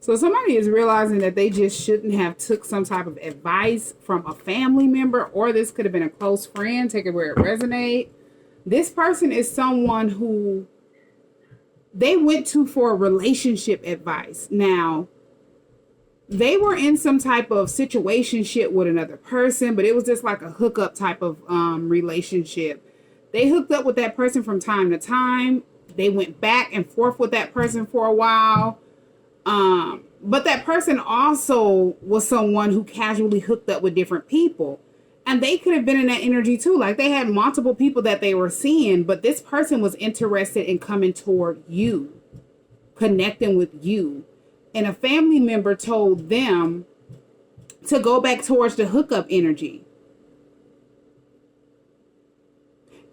So somebody is realizing that they just shouldn't have took some type of advice from a family member, or this could have been a close friend. Take it where it resonates. This person is someone who they went to for relationship advice. Now, they were in some type of situationship with another person, but it was just like a hookup type of relationship. They hooked up with that person from time to time. They went back and forth with that person for a while. But that person also was someone who casually hooked up with different people. And they could have been in that energy too. Like they had multiple people that they were seeing, but this person was interested in coming toward you, connecting with you. And a family member told them to go back towards the hookup energy.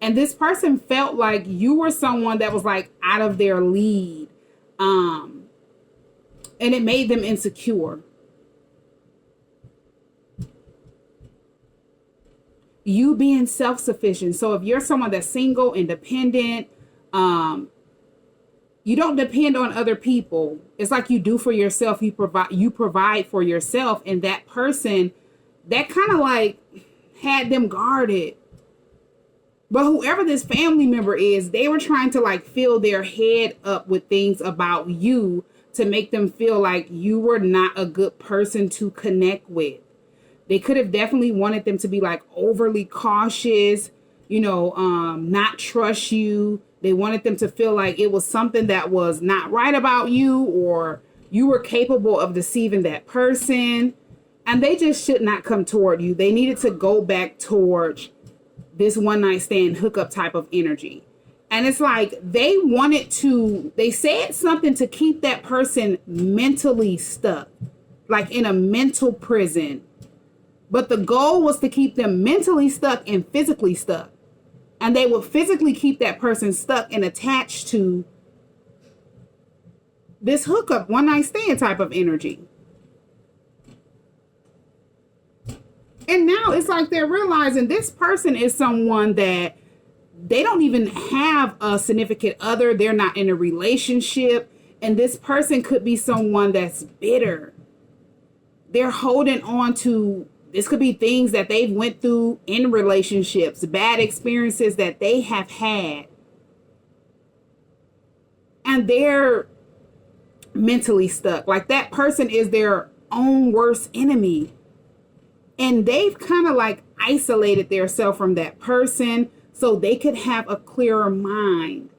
And this person felt like you were someone that was like out of their league. And it made them insecure. You being self-sufficient. So if you're someone that's single, independent, you don't depend on other people. It's like you do for yourself. You provide for yourself. And that person, that kind of like had them guarded. But whoever this family member is, they were trying to like fill their head up with things about you to make them feel like you were not a good person to connect with. They could have definitely wanted them to be like overly cautious, not trust you. They wanted them to feel like it was something that was not right about you, or you were capable of deceiving that person. And they just should not come toward you. They needed to go back towards this one night stand hookup type of energy. And it's like they said something to keep that person mentally stuck, like in a mental prison. But the goal was to keep them mentally stuck and physically stuck. And they would physically keep that person stuck and attached to this hookup, one night stand type of energy. And now it's like they're realizing this person is someone that they don't even have a significant other. They're not in a relationship. And this person could be someone that's bitter. They're holding on to, this could be things that they've went through in relationships, bad experiences that they have had. And they're mentally stuck. Like that person is their own worst enemy. And they've kind of like isolated themselves from that person so they could have a clearer mind.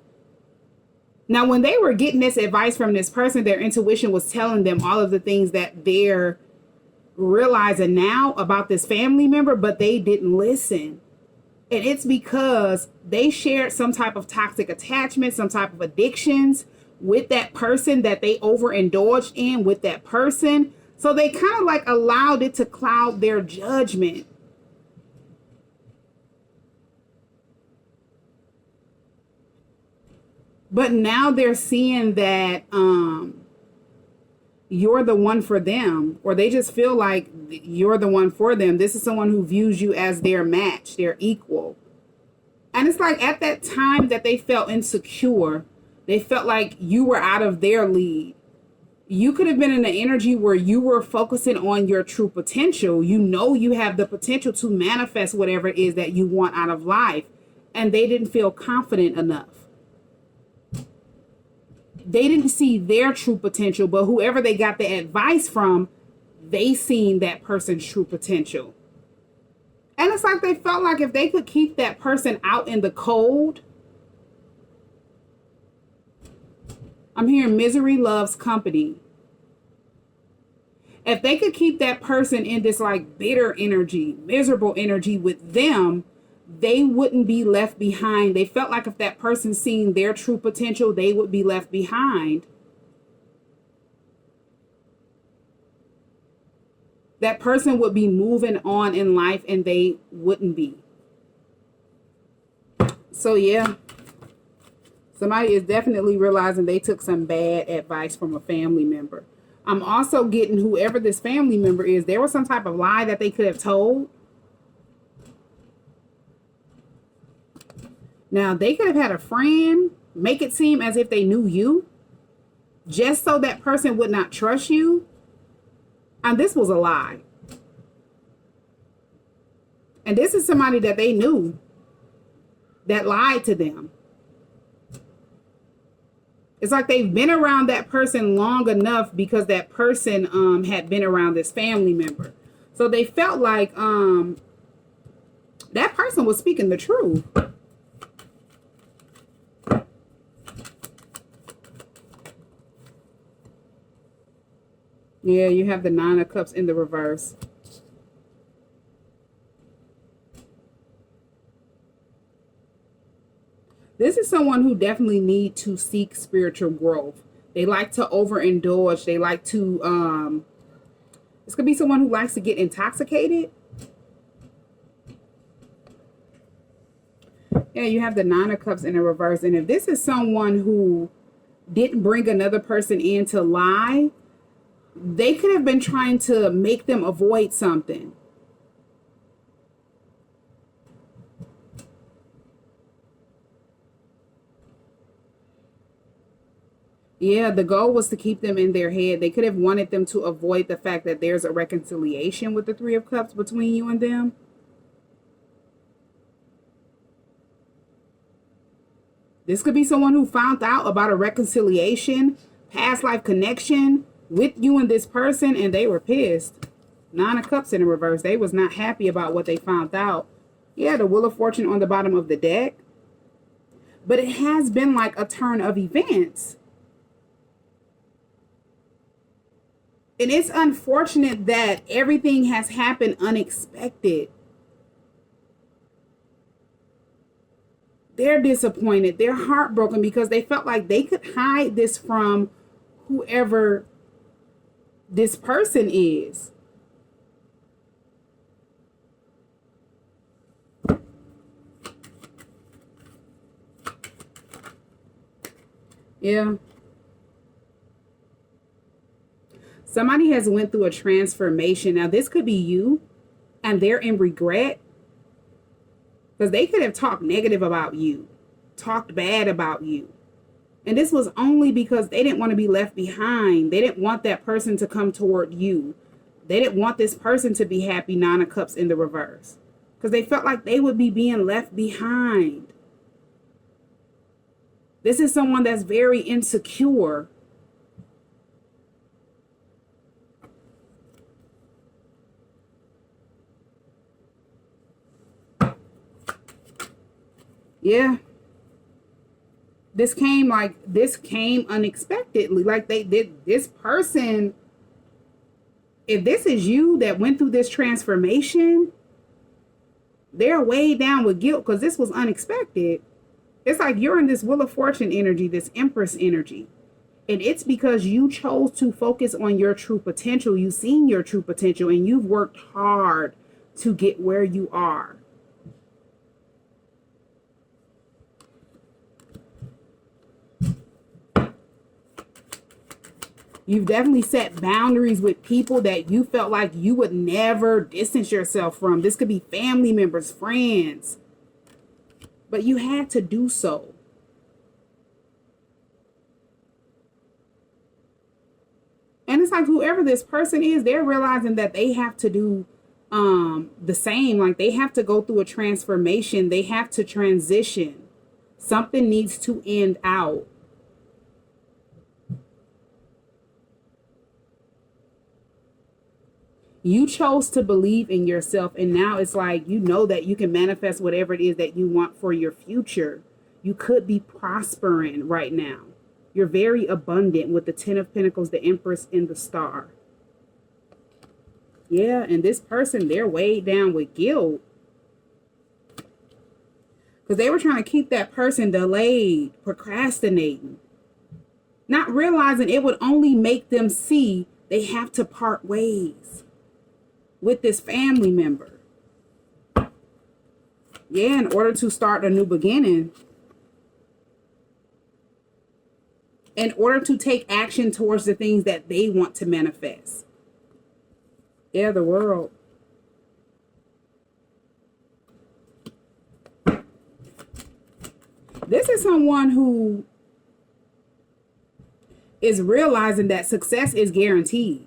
Now, when they were getting this advice from this person, their intuition was telling them all of the things that they're realizing now about this family member, but they didn't listen. And it's because they shared some type of toxic attachment, some type of addictions with that person that they overindulged in with that person. So they kind of like allowed it to cloud their judgment. But now they're seeing that you're the one for them, or they just feel like you're the one for them. This is someone who views you as their match, their equal. And it's like at that time that they felt insecure, they felt like you were out of their league. You could have been in an energy where you were focusing on your true potential. You know you have the potential to manifest whatever it is that you want out of life. And they didn't feel confident enough. They didn't see their true potential, but whoever they got the advice from, they seen that person's true potential. And it's like they felt like if they could keep that person out in the cold. I'm hearing misery loves company. If they could keep that person in this like bitter energy, miserable energy with them, they wouldn't be left behind. They felt like if that person seen their true potential, they would be left behind. That person would be moving on in life and they wouldn't be. So yeah, somebody is definitely realizing they took some bad advice from a family member. I'm also getting whoever this family member is, there was some type of lie that they could have told. Now, they could have had a friend make it seem as if they knew you. just so that person would not trust you. And this was a lie. And this is somebody that they knew that lied to them. It's like they've been around that person long enough because that person had been around this family member. So they felt like that person was speaking the truth. Yeah, you have the Nine of Cups in the reverse. This is someone who definitely need to seek spiritual growth. They like to overindulge. They like to, this could be someone who likes to get intoxicated. Yeah, you have the Nine of Cups in the reverse. And if this is someone who didn't bring another person in to lie, they could have been trying to make them avoid something. Yeah, the goal was to keep them in their head. They could have wanted them to avoid the fact that there's a reconciliation with the Three of Cups between you and them. This could be someone who found out about a reconciliation, past life connection with you and this person, and they were pissed. Nine of Cups in the reverse. They was not happy about what they found out. Yeah, the Wheel of Fortune on the bottom of the deck. But it has been like a turn of events. And it's unfortunate that everything has happened unexpected. They're disappointed. They're heartbroken because they felt like they could hide this from whoever this person is. Yeah. Somebody has went through a transformation. Now, this could be you, and they're in regret. Because they could have talked negative about you, talked bad about you. And this was only because they didn't want to be left behind. They didn't want that person to come toward you. They didn't want this person to be happy, Nine of Cups in the reverse. Because they felt like they would be being left behind. This is someone that's very insecure. Yeah. This came unexpectedly. Like they did this person. If this is you that went through this transformation, they're weighed down with guilt because this was unexpected. It's like you're in this Wheel of Fortune energy, this Empress energy. And it's because you chose to focus on your true potential. You've seen your true potential and you've worked hard to get where you are. You've definitely set boundaries with people that you felt like you would never distance yourself from. This could be family members, friends. But you had to do so. And it's like whoever this person is, they're realizing that they have to do the same. Like they have to go through a transformation. They have to transition. Something needs to end out. You chose to believe in yourself, and now it's like you know that you can manifest whatever it is that you want for your future. You could be prospering right now. You're very abundant with the Ten of Pentacles, the Empress, and the Star. Yeah, and this person, they're weighed down with guilt. Because they were trying to keep that person delayed, procrastinating. Not realizing it would only make them see they have to part ways with this family member. Yeah, in order to start a new beginning. In order to take action towards the things that they want to manifest. Yeah, the World. This is someone who is realizing that success is guaranteed.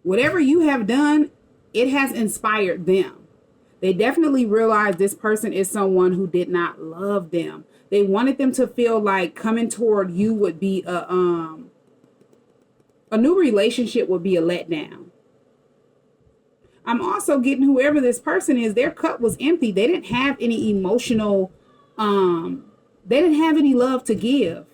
Whatever you have done, it has inspired them. They definitely realized this person is someone who did not love them. They wanted them to feel like coming toward you would be a new relationship would be a letdown. I'm also getting whoever this person is, their cup was empty. They didn't have any emotional, they didn't have any love to give.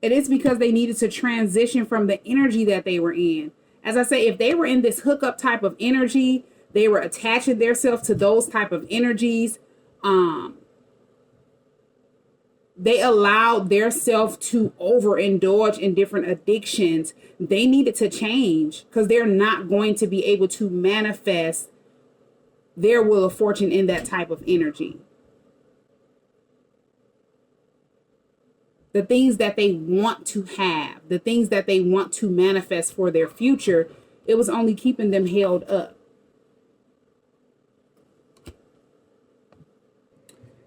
It is because they needed to transition from the energy that they were in. As I say, if they were in this hookup type of energy, they were attaching themselves to those type of energies. They allowed their self to overindulge in different addictions. They needed to change because they're not going to be able to manifest their wheel of fortune in that type of energy. The things that they want to have, the things that they want to manifest for their future, it was only keeping them held up.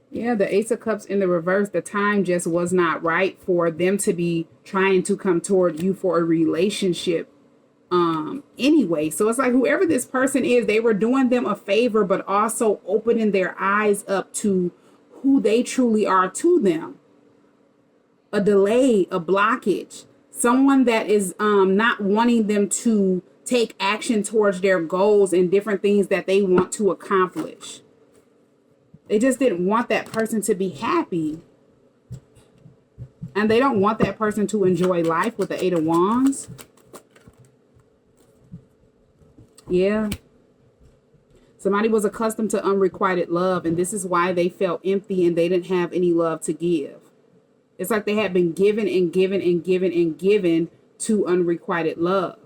Yeah, the Ace of Cups in the reverse, the time just was not right for them to be trying to come toward you for a relationship anyway. So it's like whoever this person is, they were doing them a favor, but also opening their eyes up to who they truly are to them. A delay, a blockage, someone that is not wanting them to take action towards their goals and different things that they want to accomplish. They just didn't want that person to be happy. And they don't want that person to enjoy life with the Eight of Wands. Yeah. Somebody was accustomed to unrequited love, and this is why they felt empty and they didn't have any love to give. It's like they had been given and given and given and given to unrequited love.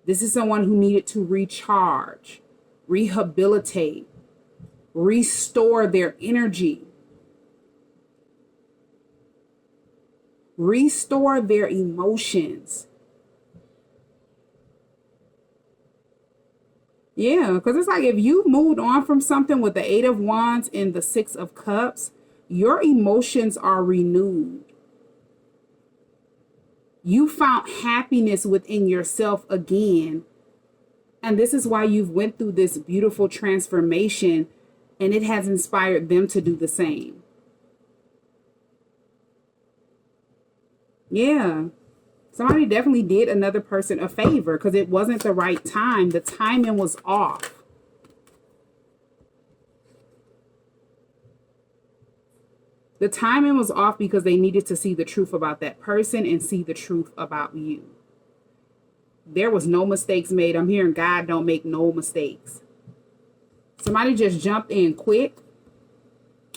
This is someone who needed to recharge, rehabilitate, restore their energy, restore their emotions. Yeah, because it's like if you moved on from something with the Eight of Wands and the Six of Cups, your emotions are renewed. You found happiness within yourself again. And this is why you've went through this beautiful transformation, and it has inspired them to do the same. Yeah. Somebody definitely did another person a favor because it wasn't the right time. The timing was off. The timing was off because they needed to see the truth about that person and see the truth about you. There was no mistakes made. I'm hearing God don't make no mistakes. Somebody just jumped in quick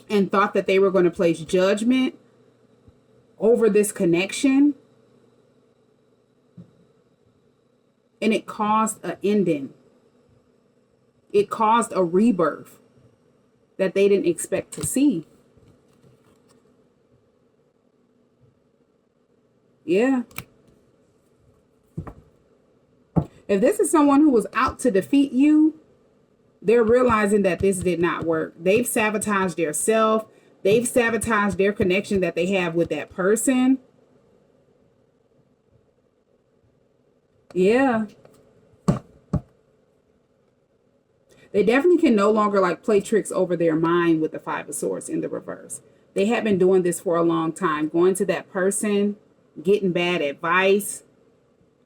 and thought that they were going to place judgment over this connection. And it caused an ending. It caused a rebirth that they didn't expect to see. Yeah. If this is someone who was out to defeat you, they're realizing that this did not work. They've sabotaged their self. They've sabotaged their connection that they have with that person. Yeah. They definitely can no longer like play tricks over their mind with the Five of Swords in the reverse. They have been doing this for a long time. Going to that person, getting bad advice,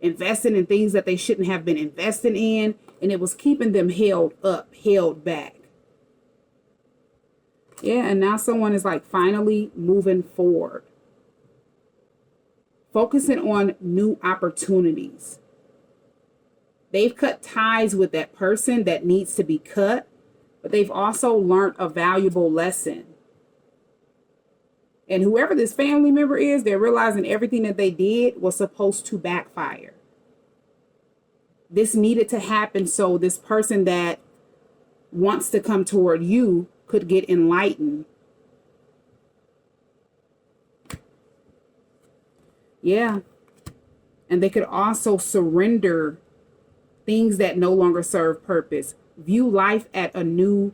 investing in things that they shouldn't have been investing in, and it was keeping them held up, held back. Yeah, and now someone is like finally moving forward, focusing on new opportunities. They've cut ties with that person that needs to be cut, but they've also learned a valuable lesson. And whoever this family member is, they're realizing everything that they did was supposed to backfire. This needed to happen so this person that wants to come toward you could get enlightened. Yeah. And they could also surrender things that no longer serve purpose. View life at a new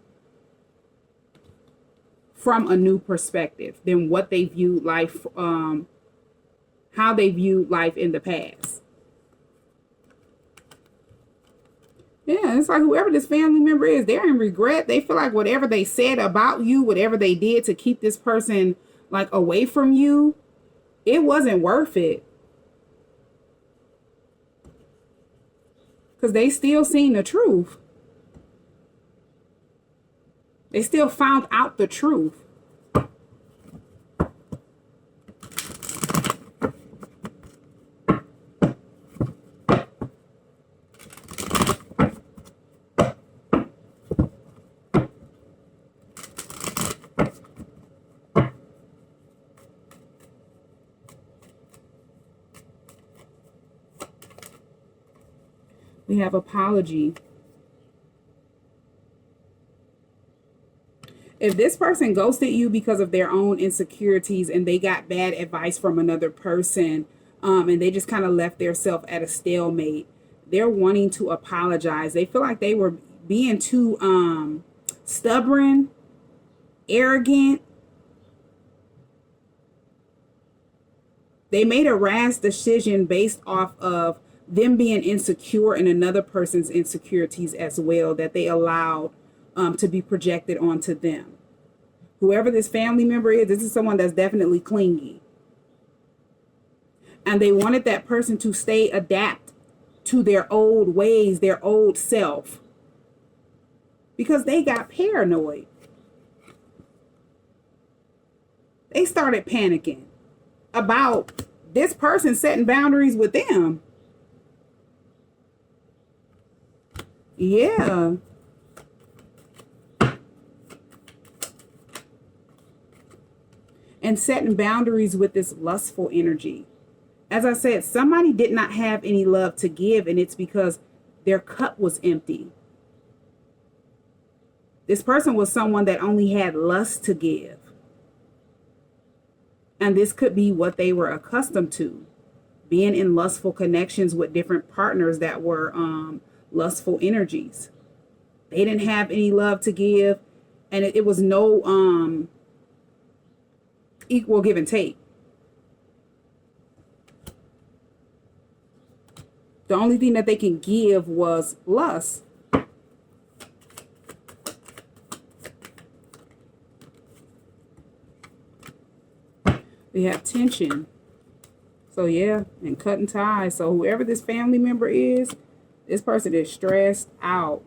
from a new perspective than what they viewed life, how they viewed life in the past. Yeah, it's like whoever this family member is, they're in regret. They feel like whatever they said about you, whatever they did to keep this person like away from you, it wasn't worth it. Because they still seen the truth. They still found out the truth. We have apology. If this person ghosted you because of their own insecurities and they got bad advice from another person, and they just kind of left their self at a stalemate, they're wanting to apologize. They feel like they were being too stubborn, arrogant. They made a rash decision based off of them being insecure and another person's insecurities as well, that they allowed to be projected onto them. Whoever this family member is, this is someone that's definitely clingy. And they wanted that person to stay adapt to their old ways, their old self, because they got paranoid. They started panicking about this person setting boundaries with them. Yeah. And setting boundaries with this lustful energy. As I said, somebody did not have any love to give, and it's because their cup was empty. This person was someone that only had lust to give. And this could be what they were accustomed to, being in lustful connections with different partners that were lustful energies. They didn't have any love to give, and it was no equal give and take. The only thing that they can give was lust. We have tension. So yeah, and cutting ties. So whoever this family member is, this person is stressed out.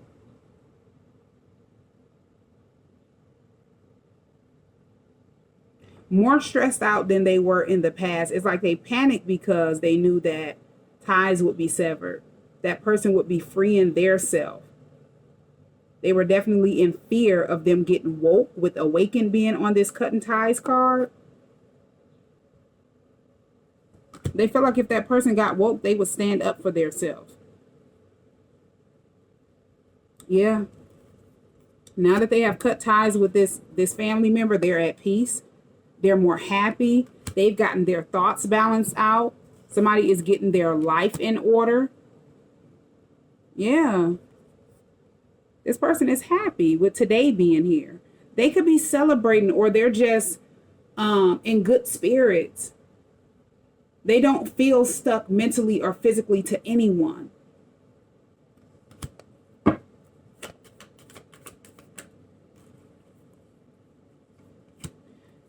More stressed out than they were in the past. It's like they panicked because they knew that ties would be severed. That person would be freeing their self. They were definitely in fear of them getting woke, with awakened being on this cutting ties card. They felt like if that person got woke, they would stand up for themselves. Yeah. Now that they have cut ties with this family member, they're at peace. They're more happy. They've gotten their thoughts balanced out. Somebody is getting their life in order. Yeah. This person is happy with today being here. They could be celebrating, or they're just in good spirits. They don't feel stuck mentally or physically to anyone.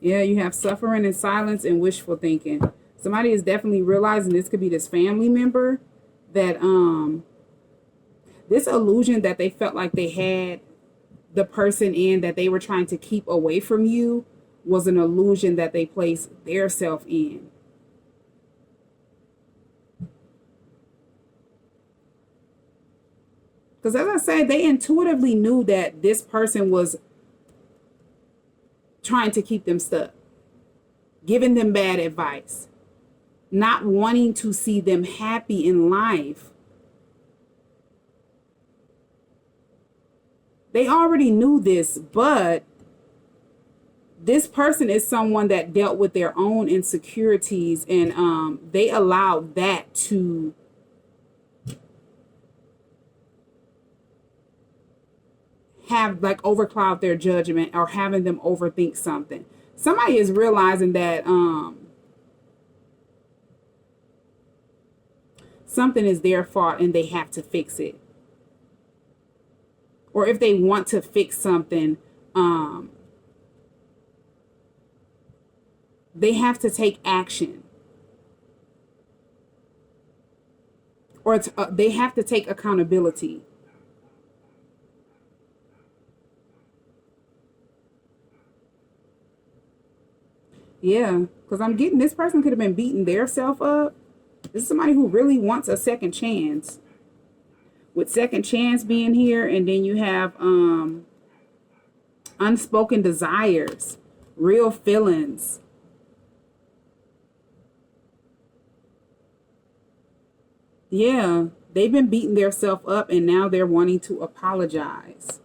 Yeah, you have suffering and silence and wishful thinking. Somebody is definitely realizing, this could be this family member, that this illusion that they felt like they had the person in that they were trying to keep away from you was an illusion that they placed their self in. Because as I said, they intuitively knew that this person was trying to keep them stuck, giving them bad advice, not wanting to see them happy in life. They already knew this, but this person is someone that dealt with their own insecurities, and they allowed that to have like overcloud their judgment or having them overthink something. Somebody is realizing that something is their fault and they have to fix it. Or if they want to fix something, they have to take action. Or they have to take accountability. Yeah, because I'm getting this person could have been beating their self up. This is somebody who really wants a second chance. With second chance being here, and then you have unspoken desires, real feelings. Yeah, they've been beating their self up and now they're wanting to apologize.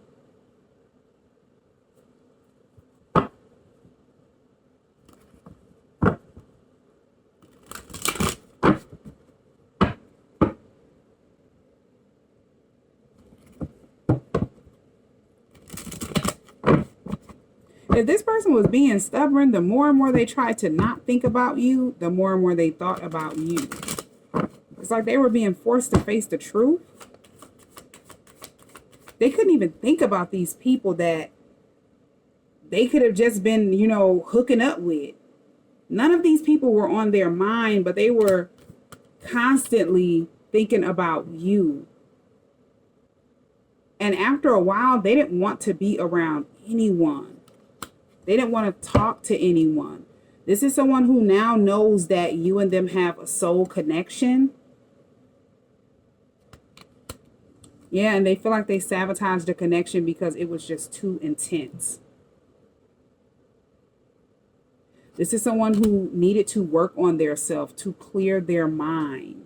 If this person was being stubborn, the more and more they tried to not think about you, the more and more they thought about you. It's like they were being forced to face the truth. They couldn't even think about these people that they could have just been, you know, hooking up with. None of these people were on their mind, but they were constantly thinking about you. And after a while, they didn't want to be around anyone. They didn't want to talk to anyone. This is someone who now knows that you and them have a soul connection. Yeah, and they feel like they sabotaged the connection because it was just too intense. This is someone who needed to work on their self to clear their mind.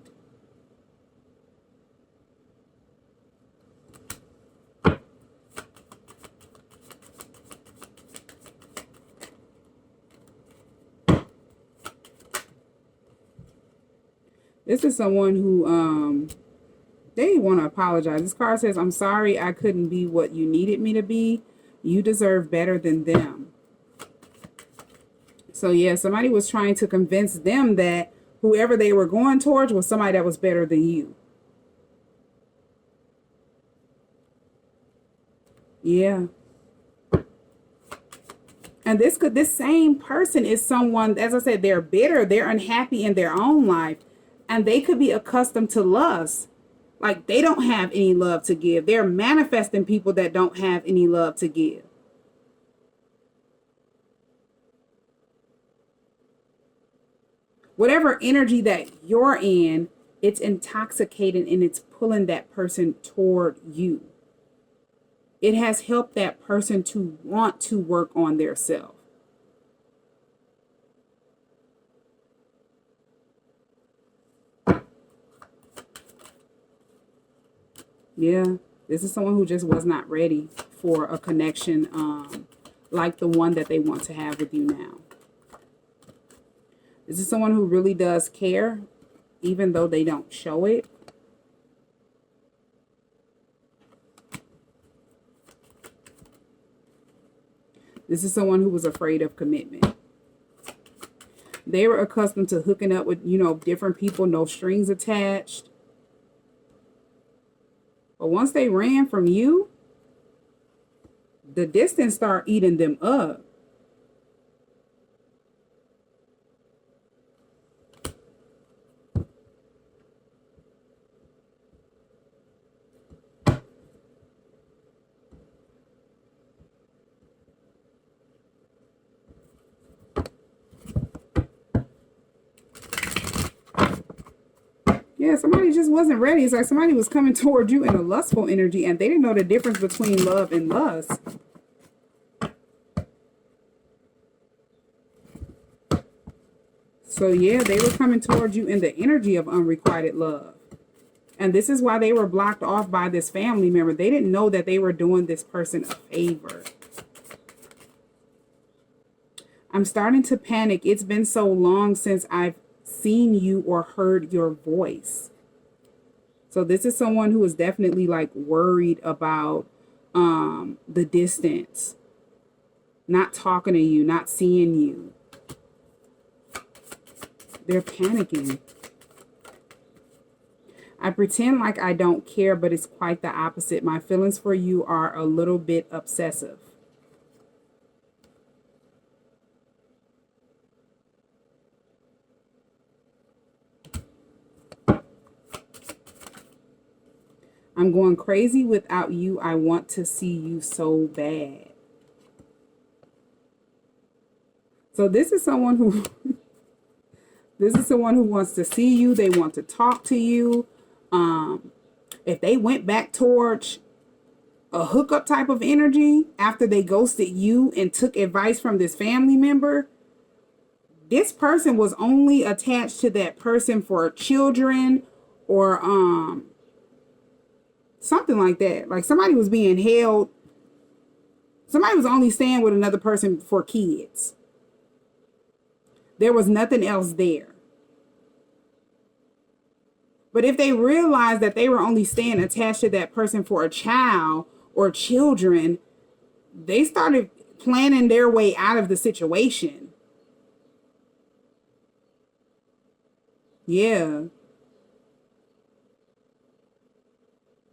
This is someone who, they want to apologize. This card says, I'm sorry I couldn't be what you needed me to be. You deserve better than them. So yeah, somebody was trying to convince them that whoever they were going towards was somebody that was better than you. Yeah. And this same person is someone, as I said, they're bitter, they're unhappy in their own life. And they could be accustomed to lust. Like they don't have any love to give. They're manifesting people that don't have any love to give. Whatever energy that you're in, it's intoxicating and it's pulling that person toward you. It has helped that person to want to work on their self. Yeah, this is someone who just was not ready for a connection like the one that they want to have with you now. This is someone who really does care, even though they don't show it. This is someone who was afraid of commitment. They were accustomed to hooking up with, you know, different people, no strings attached. But once they ran from you, the distance started eating them up. Yeah, somebody just wasn't ready. It's like somebody was coming toward you in a lustful energy and they didn't know the difference between love and lust. So yeah, they were coming toward you in the energy of unrequited love. And this is why they were blocked off by this family member. They didn't know that they were doing this person a favor. I'm starting to panic. It's been so long since I've seen you or heard your voice. So this is someone who is definitely like worried about the distance, not talking to you, not seeing you. They're panicking. I pretend like I don't care, but it's quite the opposite. My feelings for you are a little bit obsessive. I'm going crazy without you. I want to see you so bad. So this is someone who wants to see you. They want to talk to you. If they went back towards a hookup type of energy after they ghosted you and took advice from this family member, this person was only attached to that person for children or something like that. Like somebody was being held. Somebody was only staying with another person for kids. There was nothing else there. But if they realized that they were only staying attached to that person for a child or children, they started planning their way out of the situation. Yeah.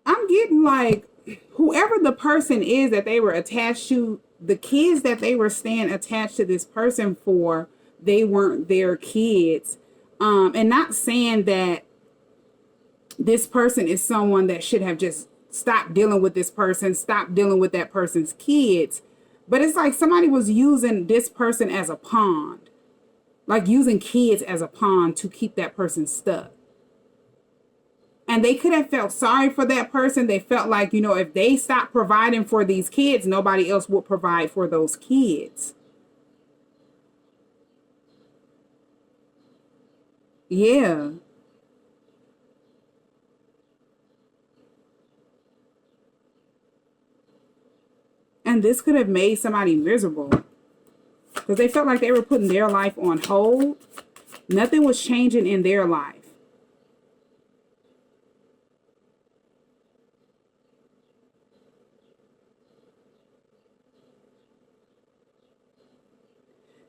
I'm getting like, whoever the person is that they were attached to, the kids that they were staying attached to this person for, they weren't their kids. And not saying that this person is someone that should have just stopped dealing with this person, stopped dealing with that person's kids. But it's like somebody was using this person as a pawn, like using kids as a pawn to keep that person stuck. And they could have felt sorry for that person. They felt like, you know, if they stopped providing for these kids, nobody else would provide for those kids. Yeah. And this could have made somebody miserable because they felt like they were putting their life on hold. Nothing was changing in their life.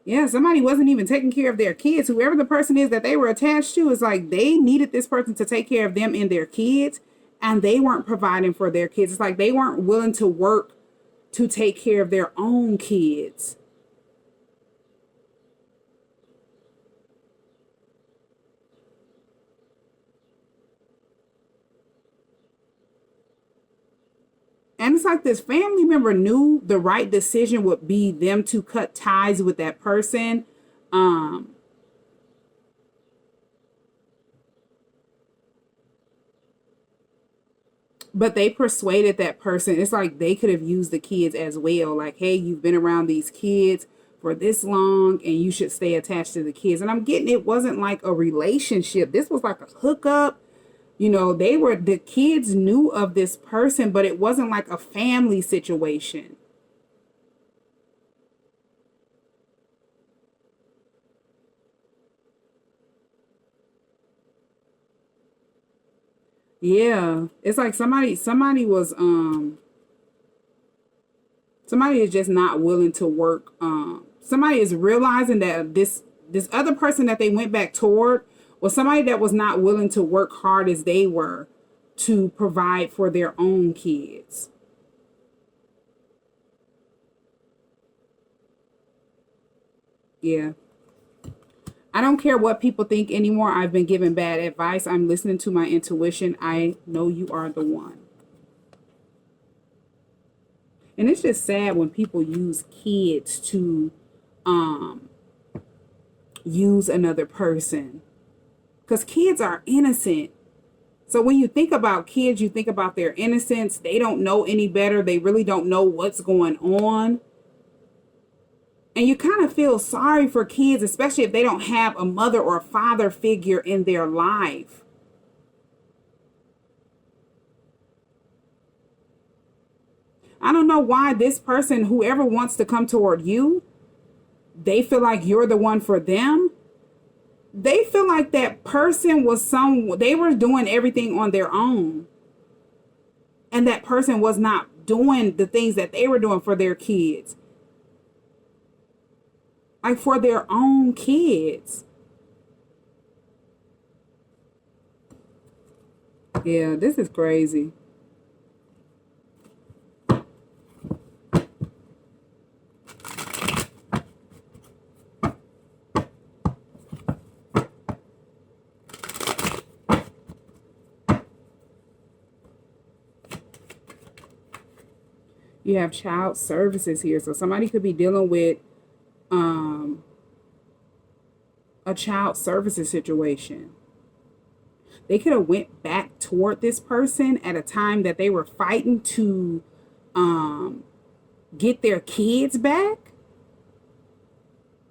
Yeah, somebody wasn't even taking care of their kids. Whoever the person is that they were attached to, is like they needed this person to take care of them and their kids, and they weren't providing for their kids. It's like they weren't willing to work to take care of their own kids. And it's like this family member knew the right decision would be them to cut ties with that person. But they persuaded that person. It's like they could have used the kids as well. Like, hey, you've been around these kids for this long and you should stay attached to the kids. And I'm getting, it wasn't like a relationship. This was like a hookup. You know, the kids knew of this person, but it wasn't like a family situation. Yeah. It's like somebody is just not willing to work. Somebody is realizing that this other person that they went back toward was somebody that was not willing to work hard as they were to provide for their own kids. Yeah. I don't care what people think anymore. I've been given bad advice. I'm listening to my intuition. I know you are the one. And it's just sad when people use kids to use another person. Because kids are innocent. So when you think about kids, you think about their innocence. They don't know any better. They really don't know what's going on. And you kind of feel sorry for kids, especially if they don't have a mother or a father figure in their life. I don't know why this person, whoever wants to come toward you, they feel like you're the one for them. They feel like that person was they were doing everything on their own. And that person was not doing the things that they were doing for their kids. Like for their own kids. Yeah, this is crazy. You have child services here. So somebody could be dealing with a child services situation. They could have went back toward this person at a time that they were fighting to get their kids back.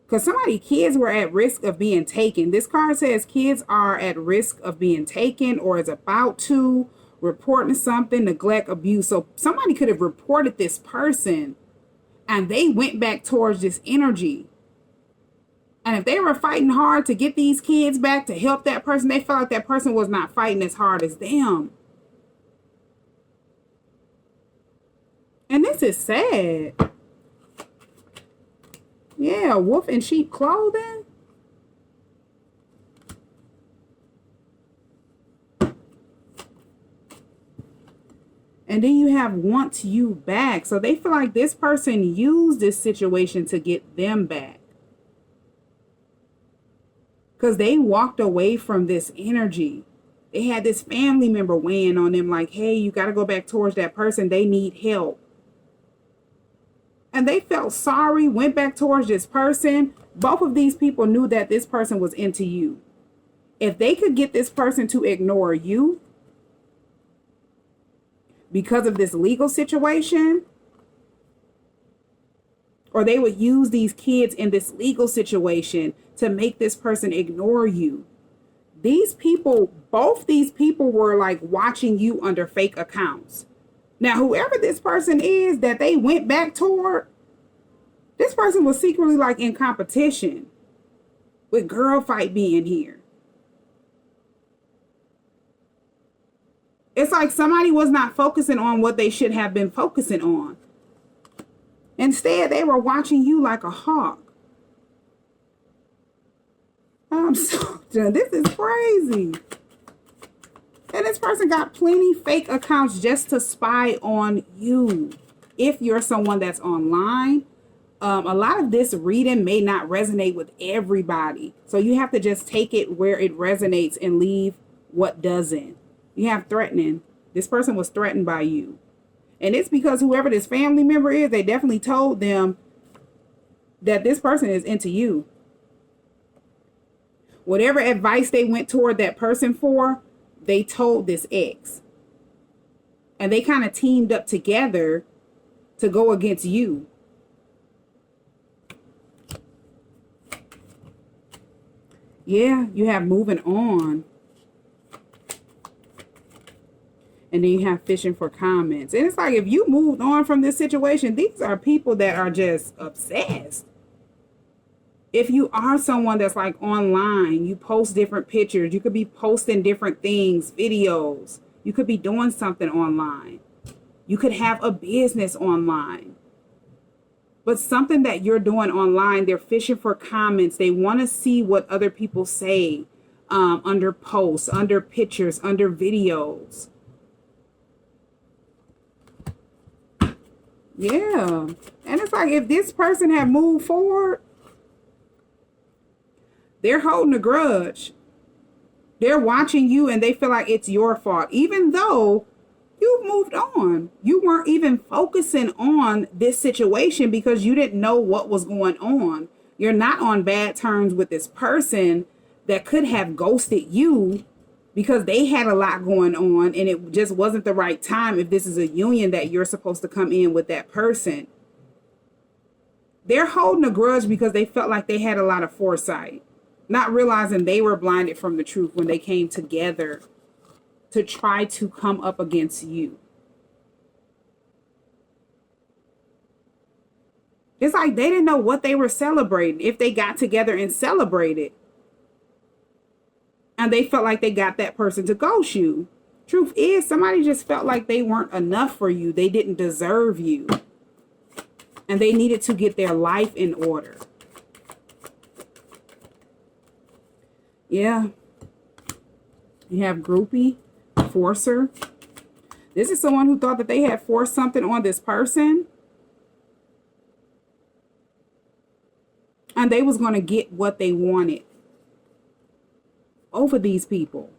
Because somebody's kids were at risk of being taken. This card says kids are at risk of being taken or is about to, reporting something, neglect, abuse. So somebody could have reported this person and they went back towards this energy. And if they were fighting hard to get these kids back to help that person, they felt like that person was not fighting as hard as them. And this is sad. Yeah, wolf in sheep clothing. And then you have wants you back. So they feel like this person used this situation to get them back. Because they walked away from this energy. They had this family member weighing on them like, hey, you got to go back towards that person. They need help. And they felt sorry, went back towards this person. Both of these people knew that this person was into you. If they could get this person to ignore you because of this legal situation, or they would use these kids in this legal situation to make this person ignore you. These people, both these people were like watching you under fake accounts. Now, whoever this person is that they went back toward, this person was secretly like in competition with girl fight being here. It's like somebody was not focusing on what they should have been focusing on. Instead, they were watching you like a hawk. I'm so done. This is crazy. And this person got plenty fake accounts just to spy on you. If you're someone that's online, a lot of this reading may not resonate with everybody. So you have to just take it where it resonates and leave what doesn't. You have threatening. This person was threatened by you. And it's because whoever this family member is, they definitely told them that this person is into you. Whatever advice they went toward that person for, they told this ex. And they kind of teamed up together to go against you. Yeah, you have moving on. And then you have fishing for comments. And it's like, if you moved on from this situation, these are people that are just obsessed. If you are someone that's like online, you post different pictures. You could be posting different things, videos. You could be doing something online. You could have a business online. But something that you're doing online, they're fishing for comments. They want to see what other people say under posts, under pictures, under videos. Yeah. And it's like, if this person had moved forward, they're holding a grudge. They're watching you and they feel like it's your fault. Even though you've moved on. You weren't even focusing on this situation because you didn't know what was going on. You're not on bad terms with this person that could have ghosted you because they had a lot going on and it just wasn't the right time if this is a union that you're supposed to come in with that person. They're holding a grudge because they felt like they had a lot of foresight, not realizing they were blinded from the truth when they came together to try to come up against you. It's like they didn't know what they were celebrating if they got together and celebrated. And they felt like they got that person to ghost you. Truth is, somebody just felt like they weren't enough for you. They didn't deserve you. And they needed to get their life in order. Yeah. You have groupie, forcer. This is someone who thought that they had forced something on this person. And they was going to get what they wanted over these people.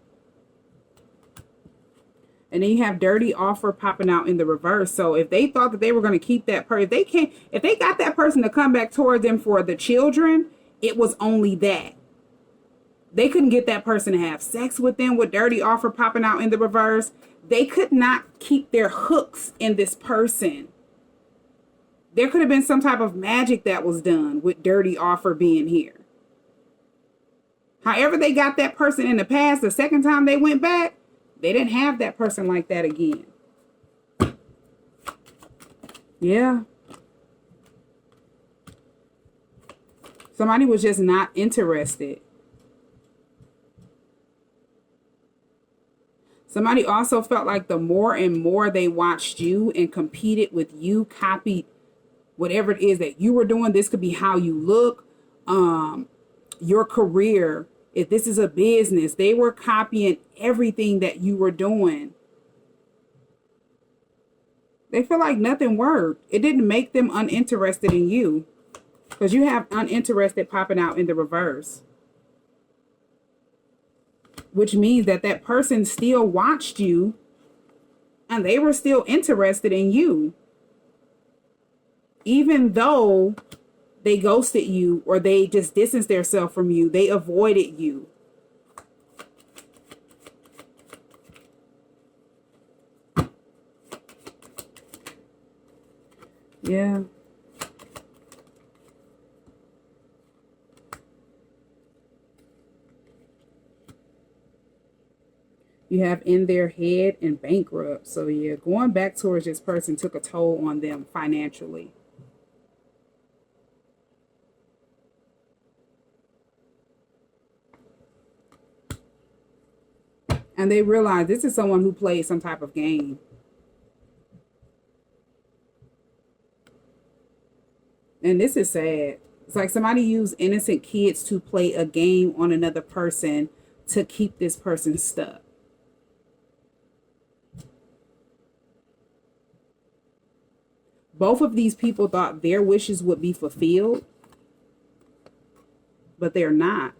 And then you have dirty offer popping out in the reverse. So if they thought that they were going to keep that person, if they got that person to come back towards them for the children, it was only that. They couldn't get that person to have sex with them with dirty offer popping out in the reverse. They could not keep their hooks in this person. There could have been some type of magic that was done with dirty offer being here. However they got that person in the past, the second time they went back, they didn't have that person like that again. Yeah. Somebody was just not interested. Somebody also felt like the more and more they watched you and competed with you, copied whatever it is that you were doing. This could be how you look, your career. If this is a business, they were copying everything that you were doing. They feel like nothing worked. It didn't make them uninterested in you, because you have uninterested popping out in the reverse. Which means that that person still watched you and they were still interested in you. Even though they ghosted you or they just distanced themselves from you, they avoided you. Yeah. You have in their head and bankrupt. So yeah, going back towards this person took a toll on them financially. And they realize this is someone who plays some type of game. And this is sad. It's like somebody used innocent kids to play a game on another person to keep this person stuck. Both of these people thought their wishes would be fulfilled, but they're not.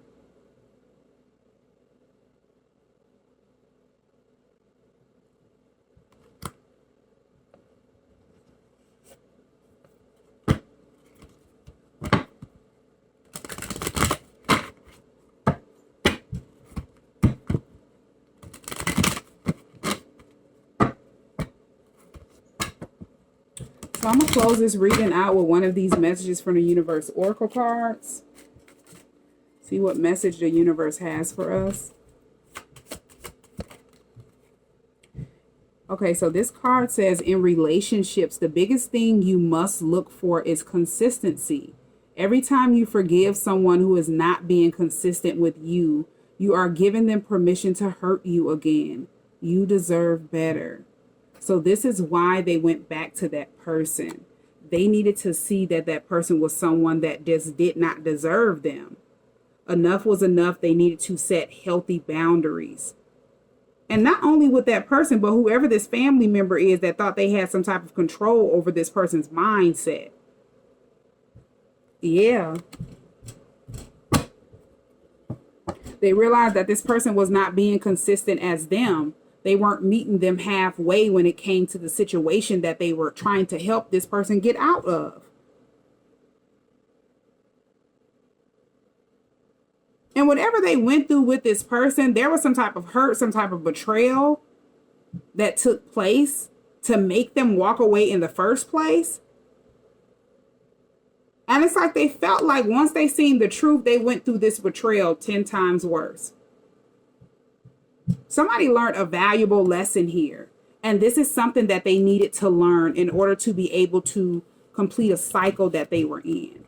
So I'm going to close this reading out with one of these messages from the universe oracle cards. See what message the universe has for us. Okay, so this card says, in relationships, the biggest thing you must look for is consistency. Every time you forgive someone who is not being consistent with you, you are giving them permission to hurt you again. You deserve better. So this is why they went back to that person. They needed to see that that person was someone that just did not deserve them. Enough was enough. They needed to set healthy boundaries. And not only with that person, but whoever this family member is that thought they had some type of control over this person's mindset. Yeah. They realized that this person was not being consistent as them. They weren't meeting them halfway when it came to the situation that they were trying to help this person get out of. And whatever they went through with this person, there was some type of hurt, some type of betrayal that took place to make them walk away in the first place. And it's like they felt like once they seen the truth, they went through this betrayal 10 times worse. Somebody learned a valuable lesson here. And this is something that they needed to learn in order to be able to complete a cycle that they were in.